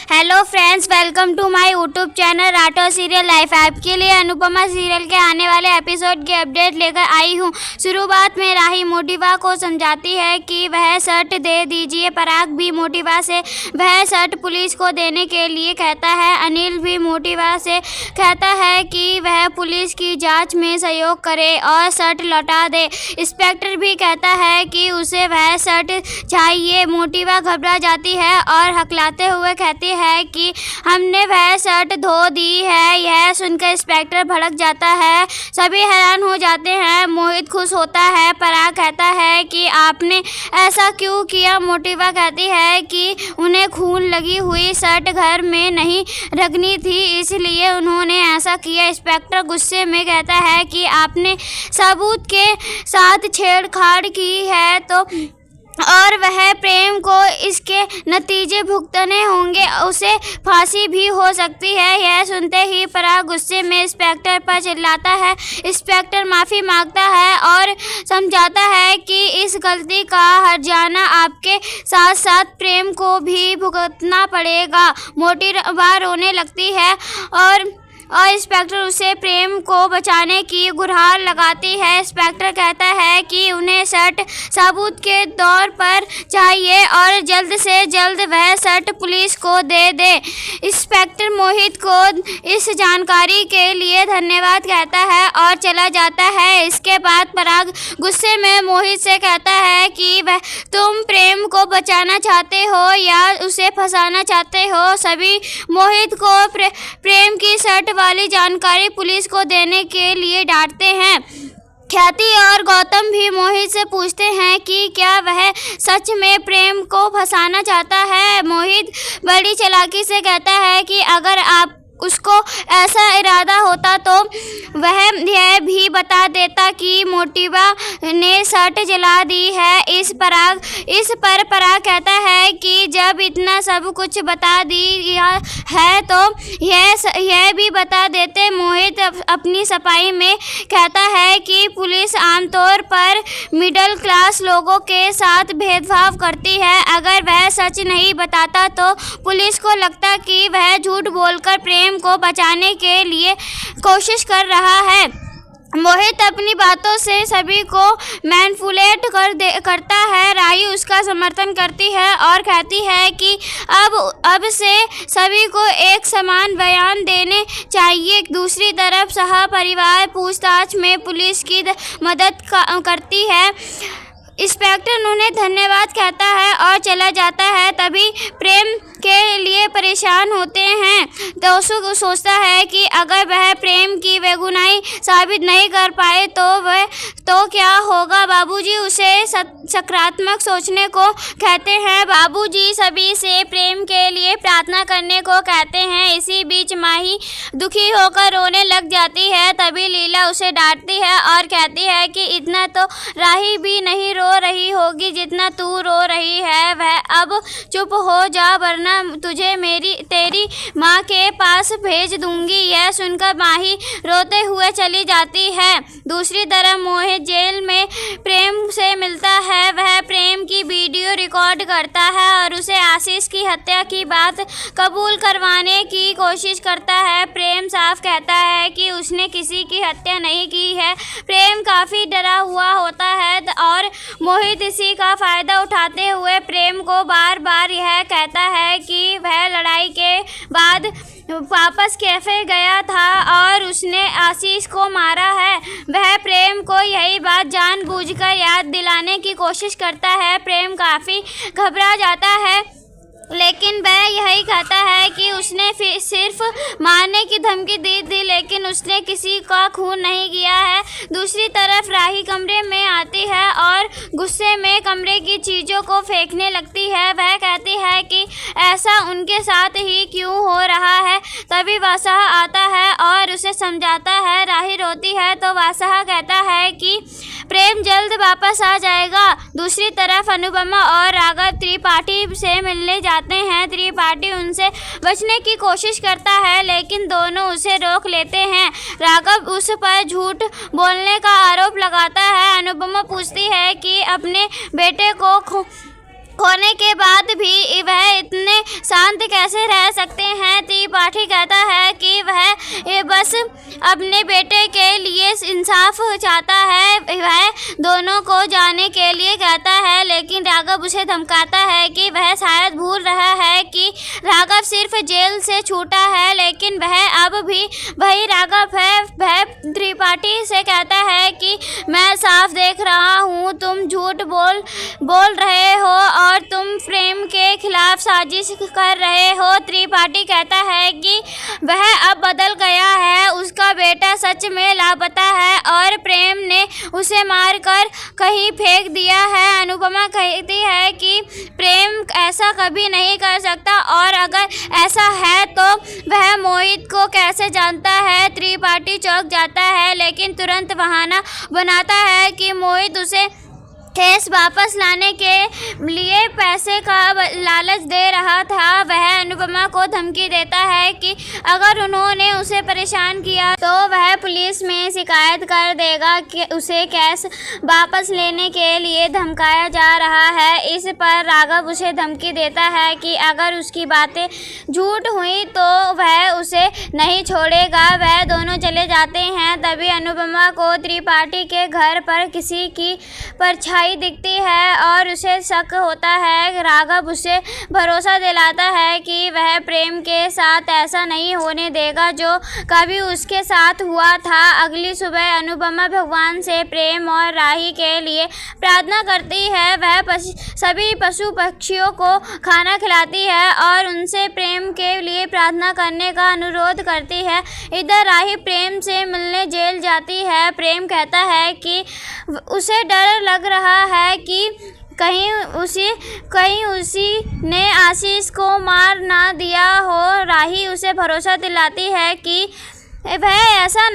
Hello friends, welcome to my YouTube channel Rathore serial life. आपके लिए Anupama serial के आने वाले एपिसोड की अपडेट लेकर आई हूँ। शुरुआत में राही मोटिवा को समझाती है कि वह शर्ट दे दीजिए। पराग भी मोटिवा से वह शर्ट पुलिस को देने के लिए कहता है। अनिल भी मोटिवा से कहता है कि वह पुलिस की जांच में सहयोग करे और शर्ट लौटा दे। इंस्पेक्टर भी कहता है कि उसे वह शर्ट चाहिए। मोटिवा घबरा जाती है और हकलाते हुए कहती है कि हमने वह शर्ट धो दी है। यह सुनकर इंस्पेक्टर भड़क जाता है। सभी हैरान हो जाते हैं। मोहित खुश होता है। पराग कहता है कि आपने ऐसा क्यों किया। मोटिवा कहती है कि उन्हें खून लगी हुई शर्ट घर में नहीं रखनी थी, इसलिए उन्होंने ऐसा किया। इंस्पेक्टर गुस्से में कहता है कि आपने सबूत के साथ छेड़छाड़ की है तो और वह प्रेम को इसके नतीजे भुगतने होंगे, उसे फांसी भी हो सकती है। यह सुनते ही पराग गुस्से में इंस्पेक्टर पर चिल्लाता है। इंस्पेक्टर माफ़ी मांगता है और समझाता है कि इस गलती का हर्जाना आपके साथ साथ प्रेम को भी भुगतना पड़ेगा। मोटिवा रोने लगती है और इंस्पेक्टर उसे प्रेम को बचाने की गुहार लगाती है। इंस्पेक्टर कहता है कि उन्हें शर्ट सबूत के तौर पर चाहिए और जल्द से जल्द वह शर्ट पुलिस को दे दे। इंस्पेक्टर मोहित को इस जानकारी के लिए धन्यवाद कहता है और चला जाता है। इसके बाद पराग गुस्से में मोहित से कहता है कि वह तुम प्रेम को बचाना चाहते हो या उसे फंसाना चाहते हो। सभी मोहित को प्रेम की शर्ट वाली जानकारी पुलिस को देने के लिए डांटते हैं। ख्याति और गौतम भी मोहित से पूछते हैं कि क्या वह सच में प्रेम को फंसाना चाहता है। मोहित बड़ी चालाकी से कहता है कि अगर आप उसको ऐसा इरादा होता तो वह यह भी बता देता कि मोटिवा ने शर्ट जला दी है। इस पर पराग कहता है कि जब इतना सब कुछ बता दिया है तो यह भी बता देते। मोहित अपनी सफाई में कहता है कि पुलिस आमतौर पर मिडिल क्लास लोगों के साथ भेदभाव करती है। अगर वह सच नहीं बताता तो पुलिस को लगता कि वह झूठ बोलकर प्रेम को बचाने के लिए कोशिश कर रहा है। मोहित अपनी बातों से सभी को मैनिपुलेट करता है। राही उसका समर्थन करती है और कहती है कि अब से सभी को एक समान बयान देने चाहिए। दूसरी तरफ सह परिवार पूछताछ में पुलिस की मदद करती है। इंस्पेक्टर उन्हें धन्यवाद कहता है और चला जाता है। तभी प्रेम के लिए परेशान होते हैं। दोस्तों को सोचता है कि अगर वह प्रेम की बेगुनाही साबित नहीं कर पाए तो क्या होगा। बाबूजी उसे सकारात्मक सोचने को कहते हैं। बाबूजी सभी से प्रेम के लिए प्रार्थना करने को कहते हैं। इसी बीच माही दुखी होकर रोने लग जाती है। तभी लीला उसे डांटती है और कहती है कि इतना तो राही भी नहीं रो रही होगी जितना तू रो रही है। वह अब चुप हो जा वरना तुझे तेरी माँ के पास भेज दूंगी। यह सुनकर माही रोते हुए चली जाती है। दूसरी तरफ मोहित जेल में प्रेम से मिलता है। वह प्रेम की वीडियो रिकॉर्ड करता है और उसे आशीष की हत्या की बात कबूल करवाने की कोशिश करता है। प्रेम साफ कहता है कि उसने किसी की हत्या नहीं की है। प्रेम काफ़ी डरा हुआ होता है और मोहित इसी का फ़ायदा उठाते हुए प्रेम को बार बार यह कहता है कि वह लड़ाई के बाद वापस कैफे गया था और उसने आशीष को मारा है। वह प्रेम को यही बात जानबूझकर याद दिलाने की कोशिश करता है। प्रेम काफ़ी घबरा जाता है लेकिन वह यही कहता है कि उसने सिर्फ मारने की धमकी दी थी लेकिन उसने किसी का खून नहीं किया है। दूसरी तरफ राही कमरे में आती है और गुस्से में कमरे की चीज़ों को फेंकने लगती है। वह कहती है कि ऐसा उनके साथ ही क्यों हो रहा है। तभी वासहा आता है और उसे समझाता है। राही रोती है तो वासहा कहता है कि प्रेम जल्द वापस आ जाएगा। दूसरी तरफ अनुपमा और राघव त्रिपाठी से मिलने जाते हैं। त्रिपाठी उनसे बचने की कोशिश करता है लेकिन दोनों उसे रोक लेते हैं। राघव उस पर झूठ बोलने का आरोप लगाता है। अनुपमा पूछती है कि अपने बेटे को खोने के बाद भी वह इतने शांत कैसे रह सकते हैं। त्रिपाठी कहता है कि वह बस अपने बेटे के लिए इंसाफ चाहता है। वह दोनों को जाने के लिए कहता है, लेकिन राघव उसे धमकाता है कि वह शायद भूल रहा है कि राघव सिर्फ जेल से छूटा है, लेकिन वह अब भी वही राघव है। वह त्रिपाठी से कहता है कि मैं साफ देख रहा हूँ, तुम झूठ बोल रहे हो और तुम प्रेम के खिलाफ साजिश कर रहे हो। त्रिपाठी कहता है कि वह अब बदल गया है, उसका बेटा सच में लापता है और प्रेम ने उसे मारकर कहीं फेंक दिया है। अनुपमा कहती है कि प्रेम ऐसा कभी नहीं कर सकता, और अगर ऐसा है तो वह मोहित को कैसे जानता है। त्रिपाठी चौंक जाता है, लेकिन तुरंत बहाना बनाता है कि मोहित उसे केस वापस लाने के लिए पैसे का लालच दे रहा था। वह अनुपमा को धमकी देता है कि अगर उन्होंने उसे परेशान किया तो वह पुलिस में शिकायत कर देगा कि उसे केस वापस लेने के लिए धमकाया जा रहा है। इस पर राघव उसे धमकी देता है कि अगर उसकी बातें झूठ हुई तो वह उसे नहीं छोड़ेगा। वह दोनों चले जाते हैं। तभी अनुपमा को त्रिपाठी के घर पर किसी की परछाई दिखती है और उसे शक होता है। राघव उसे भरोसा दिलाता है कि वह प्रेम के साथ ऐसा नहीं होने देगा जो कभी उसके साथ हुआ था। अगली सुबह अनुपमा भगवान से प्रेम और राही के लिए प्रार्थना करती है। वह सभी पशु पक्षियों को खाना खिलाती है और उनसे प्रेम के लिए प्रार्थना करने का अनुरोध करती है। इधर राही प्रेम से मिलने जेल जाती है। प्रेम कहता है कि उसे डर लग रहा है कि कहीं उसी ने आशीष को मार ना दिया हो। राही उसे भरोसा दिलाती है कि वह ऐसा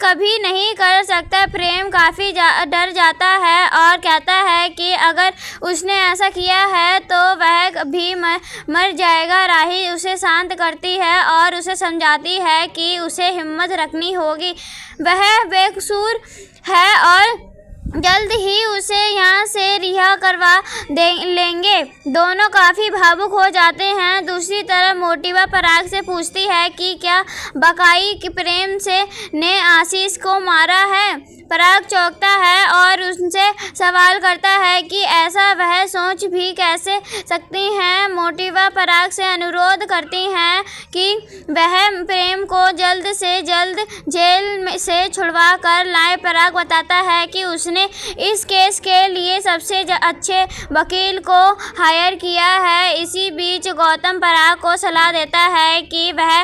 कभी नहीं कर सकता। प्रेम काफ़ी डर जाता है और कहता है कि अगर उसने ऐसा किया है तो वह भी मर जाएगा। राही उसे शांत करती है और उसे समझाती है कि उसे हिम्मत रखनी होगी, वह बेकसूर है और जल्द ही उसे यहाँ से रिहा करवा लेंगे। दोनों काफ़ी भावुक हो जाते हैं। दूसरी तरफ मोटिवा पराग से पूछती है कि क्या बकाई प्रेम से ने आशीष को मारा है। पराग चौंकता है और उनसे सवाल करता है कि ऐसा वह सोच भी कैसे सकती हैं। मोटिवा पराग से अनुरोध करती हैं कि वह प्रेम को जल्द से जल्द जेल से छुड़वा कर लाए। पराग बताता है कि उसने इस केस के लिए सबसे अच्छे वकील को हायर किया है। इसी बीच गौतम पराग को सलाह देता है कि वह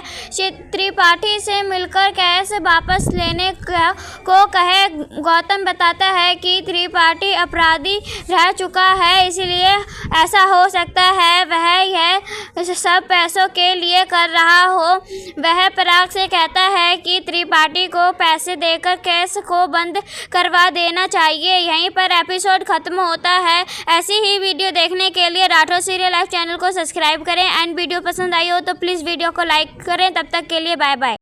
त्रिपाठी से मिलकर केस वापस लेने को कहे। गौतम बताता है कि त्रिपाठी अपराधी रह चुका है, इसलिए ऐसा हो सकता है वह यह सब पैसों के लिए कर रहा हो। वह पराग से कहता है कि त्रिपाठी को पैसे देकर केस को बंद करवा देना चाहिए। यहीं पर एपिसोड खत्म होता है। ऐसी ही वीडियो देखने के लिए राठौर सीरियल लाइव चैनल को सब्सक्राइब करें एंड वीडियो पसंद आई हो तो प्लीज़ वीडियो को लाइक करें। तब तक के लिए बाय बाय।